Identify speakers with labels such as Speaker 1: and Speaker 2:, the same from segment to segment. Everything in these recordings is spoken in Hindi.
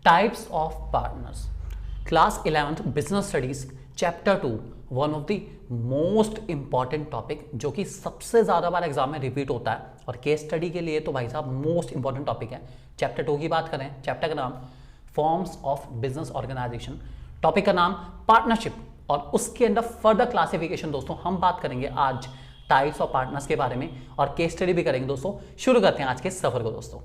Speaker 1: Types of partners, class 11th business studies chapter 2, one of the most important topic जो कि सबसे ज़्यादा बार एग्जाम में रिपीट होता है और केस स्टडी के लिए तो भाई साहब मोस्ट इंपॉर्टेंट टॉपिक है। चैप्टर 2 की बात करें, चैप्टर का नाम forms of business organisation, topic का नाम पार्टनरशिप और उसके अंदर फर्दर क्लासिफिकेशन। दोस्तों हम बात करेंगे आज टाइप्स ऑफ पार्टनर्स के बारे में और केस स्टडी भी करेंगे। दोस्तों शुरू करते हैं आज के सफर को। दोस्तों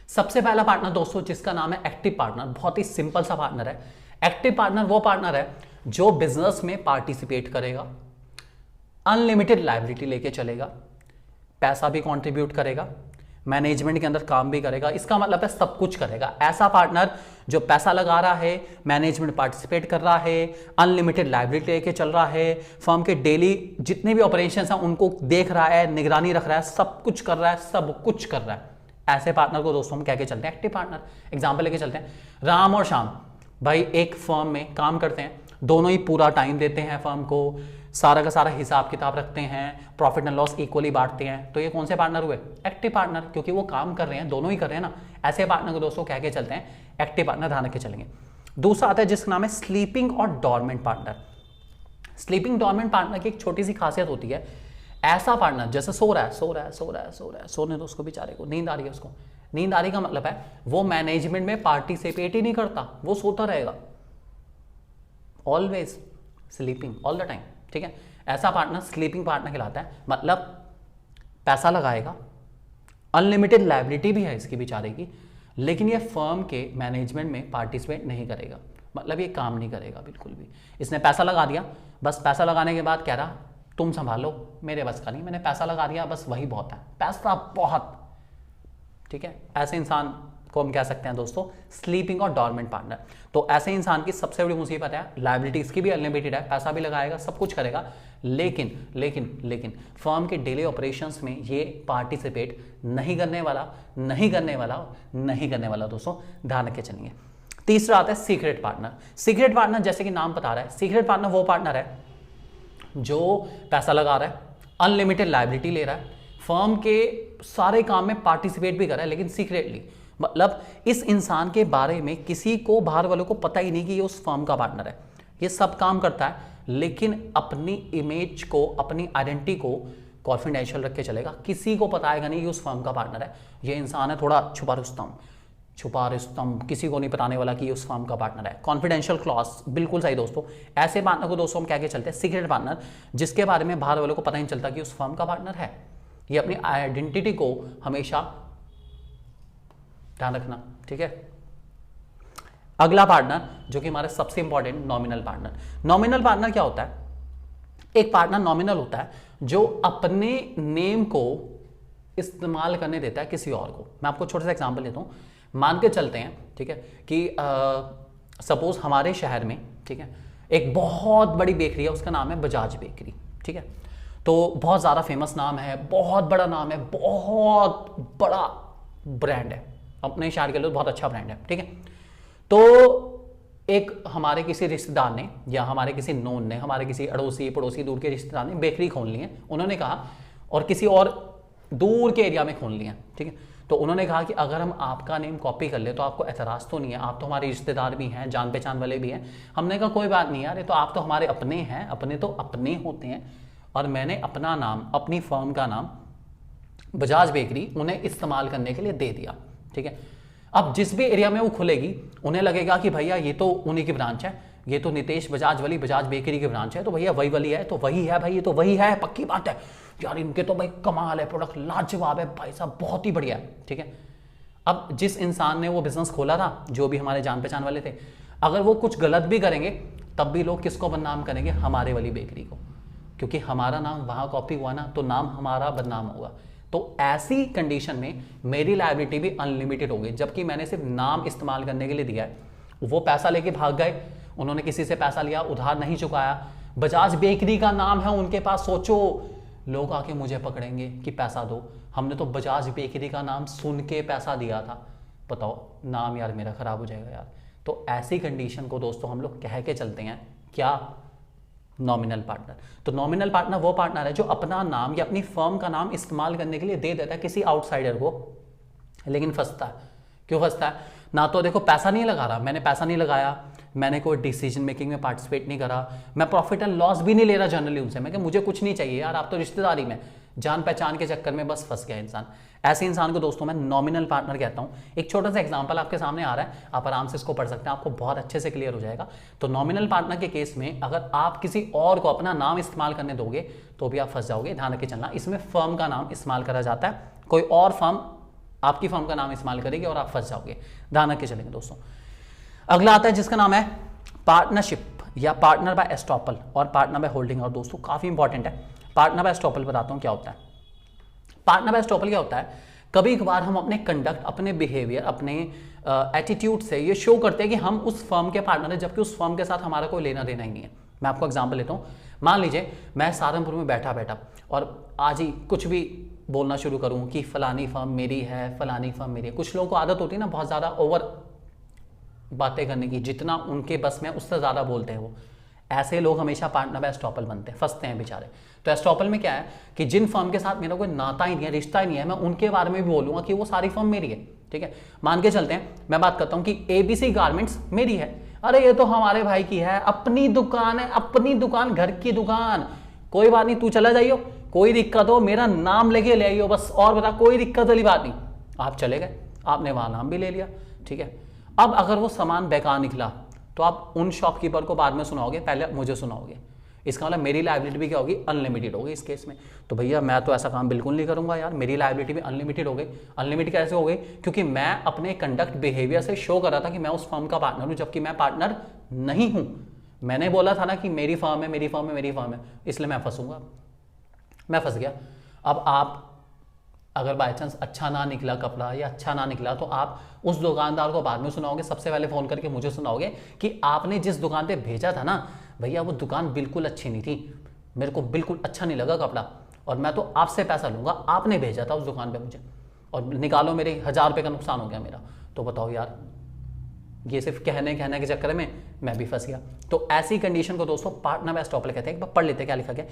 Speaker 1: सबसे पहला पार्टनर दोस्तों जिसका नाम है एक्टिव पार्टनर, बहुत ही सिंपल सा पार्टनर है। एक्टिव पार्टनर वो पार्टनर है जो बिजनेस में पार्टिसिपेट करेगा, अनलिमिटेड लायबिलिटी लेके चलेगा, पैसा भी कंट्रीब्यूट करेगा, मैनेजमेंट के अंदर काम भी करेगा। इसका मतलब है सब कुछ करेगा। ऐसा पार्टनर जो पैसा लगा रहा है, मैनेजमेंट पार्टिसिपेट कर रहा है, अनलिमिटेड लायबिलिटी लेके चल रहा है, फर्म के डेली जितने भी ऑपरेशंस हैं उनको देख रहा है, निगरानी रख रहा है, सब कुछ कर रहा है, सब कुछ कर रहा है। ऐसे पार्टनर को दोस्तों हम कह के चलते हैं एक्टिव पार्टनर। एग्जांपल लेके चलते हैं, राम और श्याम भाई एक फर्म में काम करते हैं, दोनों ही पूरा टाइम देते हैं फर्म को, सारा का सारा हिसाब किताब रखते हैं, प्रॉफिट एंड लॉस इक्वली बांटते हैं। तो ये कौन से पार्टनर हुए? एक्टिव पार्टनर, क्योंकि वो काम कर रहे हैं, दोनों ही कर रहे हैं ना। ऐसे पार्टनर को दोस्तों कह के चलते हैं एक्टिव पार्टनर, ध्यान रख के चलेंगे। दूसरा आता है जिसका नाम है स्लीपिंग और dormant partner. Sleeping dormant partner की एक छोटी सी खासियत होती है, ऐसा पार्टनर जैसे सो रहा है, सोने तो उसको बेचारे को नींद आ रही है, उसको नींद आ रही का मतलब है वो मैनेजमेंट में पार्टिसिपेट ही नहीं करता, वो सोता रहेगा, always sleeping all the time. ठीक है, ऐसा पार्टनर स्लीपिंग पार्टनर कहलाता है। मतलब पैसा लगाएगा, अनलिमिटेड लायबिलिटी भी है इसकी बेचारे की, लेकिन ये फर्म के मैनेजमेंट में पार्टिसिपेट नहीं करेगा, मतलब ये काम नहीं करेगा बिल्कुल भी। इसने पैसा लगा दिया, बस पैसा लगाने के बाद कह रहा तुम संभालो, मेरे बस का नहीं, मैंने पैसा लगा दिया, बस वही बहुत है, पैसा बहुत। ठीक है, ऐसे इंसान को हम कह सकते हैं दोस्तों स्लीपिंग और डॉर्मेंट पार्टनर। तो ऐसे इंसान की सबसे बड़ी मुसीबत है लायबिलिटी इसकी भी अनलिमिटेड है, पैसा भी लगाएगा, सब कुछ करेगा, लेकिन फर्म के डेली ऑपरेशंस में ये पार्टिसिपेट नहीं करने वाला दोस्तों, ध्यान रख के चलेंगे। तीसरा आता है सीक्रेट पार्टनर। सीक्रेट पार्टनर जैसे कि नाम बता रहा है, सीक्रेट पार्टनर वो पार्टनर है जो पैसा लगा रहा है, अनलिमिटेड लायबिलिटी ले रहा है, फर्म के सारे काम में पार्टिसिपेट भी कर रहा है, लेकिन सीक्रेटली। मतलब इस इंसान के बारे में किसी को, बाहर वालों को पता ही नहीं कि ये उस फर्म का पार्टनर है। ये सब काम करता है लेकिन अपनी इमेज को, अपनी आइडेंटिटी को कॉन्फिडेंशियल रख के चलेगा, किसी को बताएगा नहीं कि उस फर्म का पार्टनर है। ये इंसान है थोड़ा छुपा रुस्तम, किसी को नहीं बताने वाला कि ये उस फर्म का पार्टनर है। कॉन्फिडेंशियल क्लॉज, बिल्कुल सही दोस्तों। ऐसे पार्टनर को दोस्तों हम कह के चलते हैं सीक्रेट पार्टनर, जिसके बारे में बाहर वालों को पता ही नहीं चलता कि उस फर्म का पार्टनर है। ये अपनी आइडेंटिटी को हमेशा ध्यान रखना। ठीक है, अगला पार्टनर जो कि हमारे सबसे important nominal partner. Nominal partner क्या होता है? एक पार्टनर नॉमिनल होता है जो अपने नेम को इस्तेमाल करने देता है किसी और को। मैं आपको छोटा सा एग्जांपल देता हूं, मान के चलते हैं, ठीक है, कि सपोज हमारे शहर में, ठीक है, एक बहुत बड़ी बेकरी है, उसका नाम है बजाज बेकरी। ठीक है, तो बहुत ज़्यादा फेमस नाम है, बहुत बड़ा नाम है, बहुत बड़ा ब्रांड है, अपने शहर के लिए बहुत अच्छा ब्रांड है। ठीक है, तो एक हमारे किसी रिश्तेदार ने या हमारे किसी नोन ने, हमारे किसी अड़ोसी पड़ोसी दूर के रिश्तेदार ने बेकरी खोल ली है, उन्होंने कहा, और किसी और दूर के एरिया में खोल ली है। ठीक है, तो उन्होंने कहा कि अगर हम आपका नेम कॉपी कर ले तो आपको एतराज़ तो नहीं है, आप तो हमारे रिश्तेदार भी हैं, जान पहचान वाले भी हैं। हमने कहा कोई बात नहीं यार, ये तो आप तो हमारे अपने हैं, अपने तो अपने होते हैं, और मैंने अपना नाम, अपनी फर्म का नाम बजाज बेकरी उन्हें इस्तेमाल करने के लिए दे दिया। ठीक है, अब जिस भी एरिया में वो खुलेगी उन्हें लगेगा कि भैया ये तो उन्हीं की ब्रांच है, ये तो नितेश बजाज वाली बजाज बेकरी की ब्रांच है, तो भैया वही वाली है, तो वही है भाई, ये तो वही है, पक्की बात है यार, इनके तो भाई कमाल है, प्रोडक्ट लाजवाब है भाई साहब, बहुत ही बढ़िया है। ठीक है, अब जिस इंसान ने वो बिजनेस खोला था, जो भी हमारे जान पहचान वाले थे, अगर वो कुछ गलत भी करेंगे तब भी लोग किसको बदनाम करेंगे? हमारे वाली बेकरी को, क्योंकि हमारा नाम वहां कॉपी हुआ ना, तो नाम हमारा बदनाम होगा। तो ऐसी कंडीशन में मेरी लायबिलिटी भी अनलिमिटेड हो गई, जबकि मैंने सिर्फ नाम इस्तेमाल करने के लिए दिया है। वो पैसा लेके भाग गए, उन्होंने किसी से पैसा लिया, उधार नहीं चुकाया, बजाज बेकरी का नाम है उनके पास, सोचो लोग आके मुझे पकड़ेंगे कि पैसा दो, हमने तो बजाज बेकरी का नाम सुन के पैसा दिया था, बताओ, नाम यार मेरा खराब हो जाएगा यार। तो ऐसी कंडीशन को दोस्तों हम लोग कह के चलते हैं क्या? Nominal partner. तो नॉमिनल पार्टनर वो पार्टनर है जो अपना नाम या अपनी फर्म का नाम इस्तेमाल करने के लिए दे देता है किसी आउटसाइडर को, लेकिन फंसता है। क्यों फंसता है? ना तो देखो पैसा नहीं लगा रहा, मैंने पैसा नहीं लगाया, मैंने कोई डिसीजन मेकिंग में पार्टिसिपेट नहीं करा, मैं प्रॉफिट एंड लॉस भी नहीं ले रहा जनरली उनसे, मैं मुझे कुछ नहीं चाहिए यार, आप तो रिश्तेदारी में, जान पहचान के चक्कर में बस फंस गया इंसान। ऐसे इंसान को दोस्तों मैं नॉमिनल पार्टनर कहता हूं। एक छोटा सा एग्जांपल आपके सामने आ रहा है, आप आराम से इसको पढ़ सकते हैं, आपको बहुत अच्छे से क्लियर हो जाएगा। तो नॉमिनल पार्टनर के केस में अगर आप किसी और को अपना नाम इस्तेमाल करने दोगे तो भी आप फंस जाओगे। ध्यान रखे चलना, इसमें फर्म का नाम इस्तेमाल करा जाता है, कोई और फर्म आपकी फर्म का नाम इस्तेमाल करेगी और आप फंस जाओगे। ध्यान रखे चलेंगे दोस्तों। अगला आता है जिसका नाम है पार्टनरशिप या पार्टनर बाय एस्टॉपल और पार्टनर बाय होल्डिंग आउट। दोस्तों काफी इंपॉर्टेंट है। पार्टनर बाय एस्टॉपल बताता हूं क्या होता है। पार्टनर बाय एस्टॉपल क्या होता है? कभी कभार हम अपने कंडक्ट, अपने बिहेवियर, अपने एटीट्यूड से ये शो करते हैं कि हम उस फर्म के पार्टनर हैं, जबकि उस फर्म के साथ हमारा कोई लेना देना ही नहीं है। मैं आपको एग्जांपल लेता हूं। मान लीजिए मैं सहारनपुर में बैठा और आज ही कुछ भी बोलना शुरू करूं कि फलानी फर्म मेरी है, फलानी फर्म मेरी है। कुछ लोगों को आदत होती है ना बहुत ज्यादा ओवर बातें करने की, जितना उनके बस में उससे ज्यादा बोलते हैं वो। ऐसे लोग हमेशा पार्टनर बाय एस्टॉपल बनते हैं, फंसते हैं बेचारे। तो एस्टॉपल में क्या है कि जिन फर्म के साथ मेरा कोई नाता ही नहीं है, रिश्ता ही नहीं है, मैं उनके बारे में भी बोलूंगा कि वो सारी फर्म मेरी है। ठीक है, मान के चलते हैं मैं बात करता हूं कि ABC गारमेंट्स मेरी है। अरे ये तो हमारे भाई की है, अपनी दुकान है, अपनी दुकान, घर की दुकान, कोई बात नहीं, तू चला जाइयो, कोई दिक्कत हो मेरा नाम लेके ले आइयो बस, और बता, कोई दिक्कत वाली बात नहीं। आप चले गए, आपने वहां नाम भी ले लिया। ठीक है, अब अगर वो सामान बेकार निकला तो आप उन शॉपकीपर को बाद में सुनाओगे, पहले मुझे सुनाओगे। इसका मतलब मेरी लायबिलिटी भी क्या होगी? अनलिमिटेड होगी इस केस में। तो भैया मैं तो ऐसा काम बिल्कुल नहीं करूंगा यार, मेरी लायबिलिटी भी अनलिमिटेड हो गई। अनलिमिटेड कैसे हो गई? क्योंकि मैं अपने कंडक्ट बिहेवियर से शो कर रहा था कि मैं उस फर्म का पार्टनर हूं, जबकि मैं पार्टनर नहीं हूं। मैंने बोला था ना कि मेरी फर्म है, मेरी फर्म है, मेरी फर्म है, इसलिए मैं फंसूंगा। मैं फंस गया। अब आप अगर बाई चांस अच्छा ना निकला कपड़ा या अच्छा ना निकला तो आप उस दुकानदार को बाद में सुनाओगे, सबसे पहले फोन करके मुझे सुनाओगे कि आपने जिस दुकान पे भेजा था ना भैया वो दुकान बिल्कुल अच्छी नहीं थी, मेरे को बिल्कुल अच्छा नहीं लगा कपड़ा, और मैं तो आपसे पैसा लूंगा, आपने भेजा था उस दुकान पे मुझे, और निकालो मेरे 1000 रुपये का नुकसान हो गया मेरा। तो बताओ यार, ये सिर्फ कहने के चक्कर में मैं भी फंस गया। तो ऐसी कंडीशन को दोस्तों पार्टनर बाय एस्टॉपल कहते हैं। एक बार पढ़ लेते हैं क्या लिखा गया।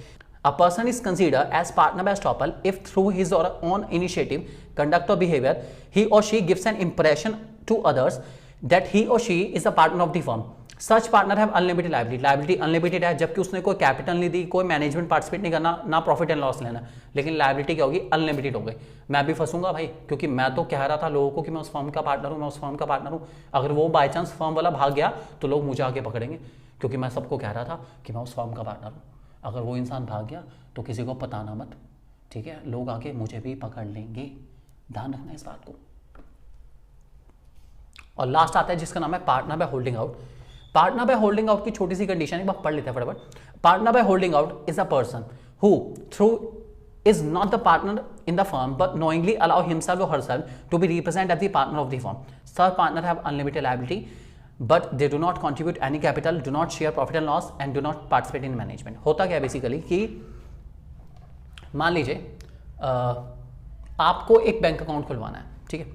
Speaker 1: A person is considered as partner by estoppel if through his or her own initiative, conduct or behavior, he or she gives an impression to others that he or she is a partner of the firm. Such partner have unlimited liability. Liability unlimited है, जबकि उसने कोई कैपिटल नहीं दी, कोई मैनेजमेंट पार्टिसिपेट नहीं करना, ना प्रॉफिट एंड लॉस लेना, लेकिन लायबिलिटी क्या होगी? अनलिमिटेड हो गई। मैं भी फंसूंगा भाई, क्योंकि मैं तो कह रहा था लोगों को कि मैं उस फर्म का पार्टनर हूँ, मैं उस फर्म का पार्टनर हूँ। अगर वो बाई चांस फर्म वाला भाग गया तो लोग मुझे आगे पकड़ेंगे, क्योंकि मैं सबको कह रहा था कि मैं उस फर्म का पार्टनर हूँ। अगर वो इंसान भाग गया तो किसी को बताना मत, ठीक है? लोग आके मुझे भी पकड़ लेंगे, ध्यान रखना इस बात को। और लास्ट आता है जिसका नाम है partner by holding out. Partner by holding out की छोटी सी कंडीशन एक बार पढ़ लेते हैं फटाफट। Partner by holding out is a person who through is not the partner in the firm but knowingly allow himself or herself to be represented as the partner of the firm. Such partner have unlimited liability but they do not contribute any capital, do not share profit and loss and do not participate in management. होता क्या है बेसिकली कि मान लीजिए आपको एक बैंक अकाउंट खुलवाना है, ठीक है,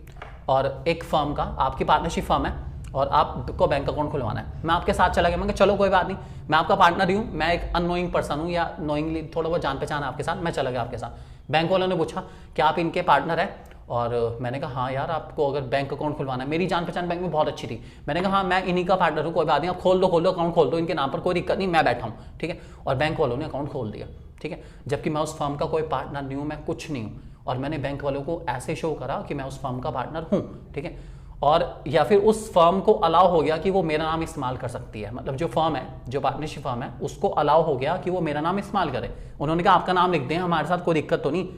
Speaker 1: और एक फर्म का, आपकी पार्टनरशिप फर्म है और आपको बैंक अकाउंट खुलवाना है। मैं आपके साथ चला गया, मैं चलो कोई बात नहीं, मैं आपका पार्टनर ही हूँ, मैं एक अननोइंग पर्सन हूँ या नोइंगली थोड़ा बहुत जान पहचान है आपके साथ, मैं चला गया आपके साथ। बैंक वालों ने पूछा कि आप इनके पार्टनर हैं, और मैंने कहा हाँ यार, आपको अगर बैंक अकाउंट खुलवाना है, मेरी जान पहचान बैंक में बहुत अच्छी थी, मैंने कहा हाँ मैं इन्हीं का पार्टनर हूँ, कोई बात नहीं, आप खोल दो अकाउंट खोल दो इनके नाम पर, कोई दिक्कत नहीं, मैं बैठा हूँ, ठीक है। और बैंक वालों ने अकाउंट खोल दिया, ठीक है, जबकि मैं उस फर्म का कोई पार्टनर नहीं हूँ, मैं कुछ नहीं हूँ, और मैंने बैंक वालों को ऐसे शो करा कि मैं उस फर्म का पार्टनर हूँ, ठीक है। और या फिर उस फर्म को अलाउ हो गया कि वो मेरा नाम इस्तेमाल कर सकती है, मतलब जो फर्म है, जो पार्टनरशिप फर्म है, उसको अलाउ हो गया कि वो मेरा नाम इस्तेमाल करे। उन्होंने कहा आपका नाम लिख दें, हमारे साथ कोई दिक्कत तो नहीं।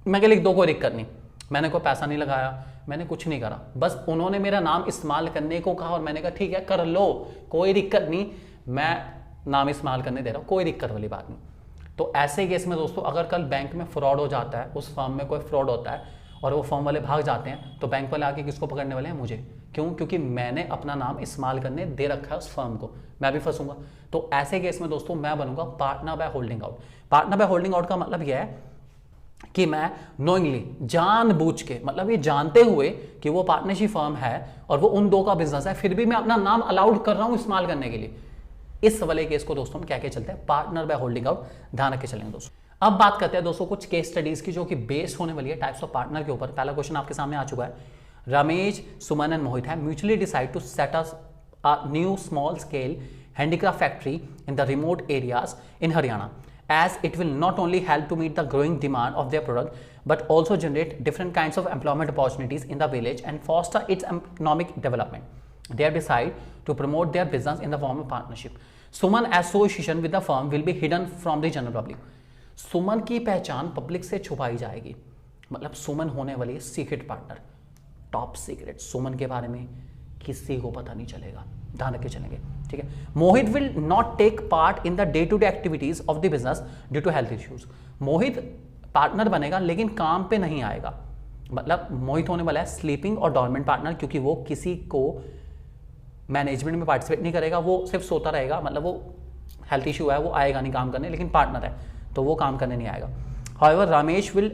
Speaker 1: मैं क्या लिख दो, कोई दिक्कत नहीं, मैंने कोई पैसा नहीं लगाया, मैंने कुछ नहीं करा, बस उन्होंने मेरा नाम इस्तेमाल करने को कहा और मैंने कहा ठीक है कर लो, कोई दिक्कत नहीं, मैं नाम इस्तेमाल करने दे रहा हूँ, कोई दिक्कत वाली बात नहीं। तो ऐसे केस में दोस्तों अगर कल बैंक में फ्रॉड हो जाता है, उस फर्म में कोई फ्रॉड होता है और वो फर्म वाले भाग जाते हैं, तो बैंक वाले आके किसको पकड़ने वाले हैं? मुझे। क्यों? क्योंकि मैंने अपना नाम इस्तेमाल करने दे रखा है उस फर्म को, मैं भी फंसूंगा। तो ऐसे केस में दोस्तों मैं बनूंगा partner by holding out. Partner by holding out का मतलब यह है कि मैं नोइंगली, जानबूझ के, मतलब ये जानते हुए कि वो पार्टनरशिप फर्म है और वो उन दो का बिजनेस है, फिर भी मैं अपना नाम अलाउड कर रहा हूं इस्तेमाल करने के लिए। इस वाले केस को दोस्तों हम क्या चलते हैं, पार्टनर बाय होल्डिंग आउट, ध्यान रख के चलेंगे दोस्तों। अब बात करते हैं दोस्तों कुछ केस स्टडीज की जो कि बेस्ड होने वाली है टाइप्स ऑफ पार्टनर के ऊपर। पहला क्वेश्चन आपके सामने आ चुका है, रमेश, सुमन एंड मोहित है mutually decide to set a new small scale handicraft factory in the remote areas in Haryana, as it will not only help to meet the growing demand of their product but also generate different kinds of employment opportunities in the village and foster its economic development. They have decided to promote their business in the form of partnership. Suman association with the firm will be hidden from the general public. सुमन की पहचान पब्लिक से छुपाई जाएगी, मतलब सुमन होने वाली सीक्रेट पार्टनर, टॉप सीक्रेट, सुमन के बारे में किसी को पता नहीं चलेगा, ध्यान रख के चलेंगे, ठीक है। Mohit will not take part in the day to day activities of the business due to health issues. Mohit partner बनेगा लेकिन काम पे नहीं आएगा, मतलब मोहित होने वाला है स्लीपिंग और डॉर्मेंट पार्टनर, क्योंकि वो किसी को मैनेजमेंट में पार्टिसिपेट नहीं करेगा, वो सिर्फ सोता रहेगा, मतलब वो हेल्थ इशू है, वो आएगा नहीं काम करने, लेकिन पार्टनर है तो वो काम करने नहीं आएगा। However Ramesh will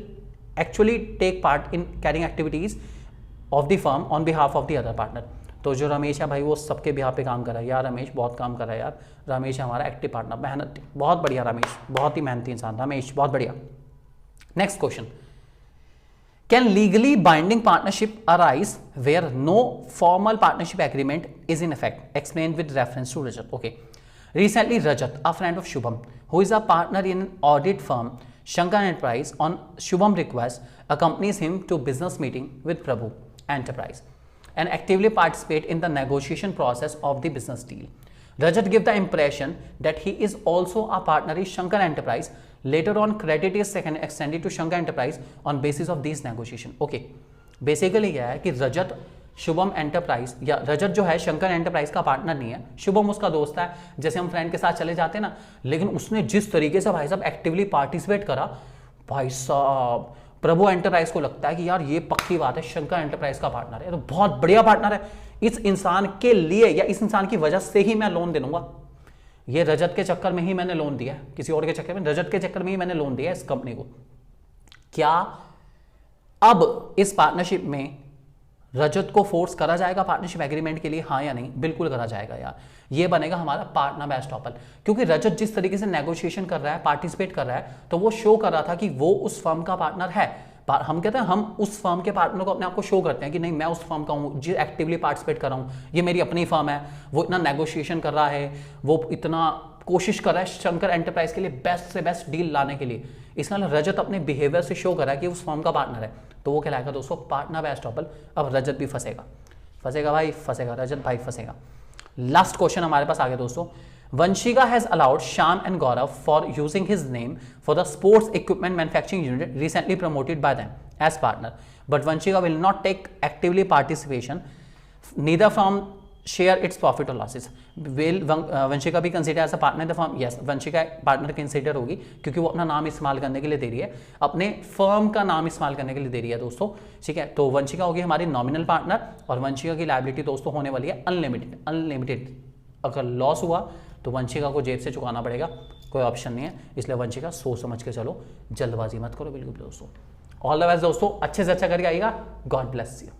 Speaker 1: actually take part in carrying activities of the firm on behalf of the other partner. तो जो रमेश है भाई वो सबके बिहाफ पे काम कर रहा है, यार रमेश बहुत काम कर रहा है यार, रमेश है हमारा एक्टिव पार्टनर, मेहनत, बहुत बढ़िया रमेश, बहुत ही मेहनती इंसान रमेश, बहुत बढ़िया। Next question, can legally binding partnership arise where no formal partnership agreement is in effect, explain with reference to Rajat. Okay, recently Rajat, a friend of Shubham, who is a partner in an audit firm Shankar Enterprise, on Shubham request accompanies him to business meeting with Prabhu Enterprise and actively participate in the negotiation process of the business deal. Rajat gave the impression that he is also a partner in Shankar Enterprise. Later on, credit is extended to Shankar Enterprise on basis of these negotiation. Okay, basically क्या है कि रजत शुभम एंटरप्राइज, या रजत जो है शंकर एंटरप्राइज का पार्टनर नहीं है, शुभम उसका दोस्त है, जैसे हम फ्रेंड के साथ चले जाते हैं ना, लेकिन उसने जिस तरीके से भाई साहब एक्टिवली पार्टिसिपेट करा, भाई साहब प्रभु एंटरप्राइज को लगता है कि यार ये पक्की बात है शंकर एंटरप्राइज का पार्टनर है, तो बहुत बढ़िया पार्टनर है, इस इंसान के लिए या इस इंसान की वजह से ही मैं लोन दे दूंगा। ये रजत के चक्कर में ही मैंने लोन दिया है, किसी और के चक्कर में, रजत के चक्कर में ही मैंने लोन दिया है इस कंपनी को। क्या अब इस पार्टनरशिप में रजत को फोर्स करा जाएगा पार्टनरशिप एग्रीमेंट के लिए, हाँ या नहीं? बिल्कुल करा जाएगा यार, ये बनेगा हमारा पार्टनर बाय एस्टॉपल, क्योंकि रजत जिस तरीके से नेगोशिएशन कर रहा है, पार्टिसिपेट कर रहा है, तो वो शो कर रहा था कि वो उस फर्म का पार्टनर है। हम कहते हैं हम उस फर्म के पार्टनर को अपने आप को शो करते हैं कि नहीं मैं उस फर्म का हूँ, जो एक्टिवली पार्टिसिपेट कर रहा हूँ, ये मेरी अपनी फर्म है, वो इतना नेगोशिएशन कर रहा है, वो इतना कोशिश कर रहा है शंकर एंटरप्राइज के लिए बेस्ट से बेस्ट डील लाने के लिए, इसलिए रजत अपने बिहेवियर से शो कर रहा है कि उस फर्म का पार्टनर है, तो वो कहलाएगा दोस्तों पार्टनर बाय एस्टॉपल। अब रजत भी फंसेगा, फंसेगा भाई फंसेगा, रजत भाई फंसेगा। लास्ट क्वेश्चन हमारे पास आ गया दोस्तों, Vanshika has allowed Shyam and Gaurav for using his name for the sports equipment manufacturing unit recently promoted by them as partner, but Vanshika will not take actively participation neither from share its profit or losses. Will Vanshika be considered as a partner in the firm? Yes, Vanshika partner consider होगी, क्योंकि वो अपना नाम इस्तेमाल करने के लिए दे रही है, अपने फर्म का नाम इस्तेमाल करने के लिए दे रही है दोस्तों, ठीक है। तो वंशिका होगी हमारी नॉमिनल पार्टनर, और वंशिका की लायबिलिटी दोस्तों होने वाली है अनलिमिटेड। अगर लॉस हुआ तो वंशिका को जेब से चुकाना पड़ेगा, कोई ऑप्शन नहीं है, इसलिए वंशिका सोच समझ के चलो, जल्दबाजी मत करो बिल्कुल दोस्तों। ऑल द बेस्ट दोस्तों, अच्छे से अच्छा करके आइएगा, गॉड ब्लेस यू।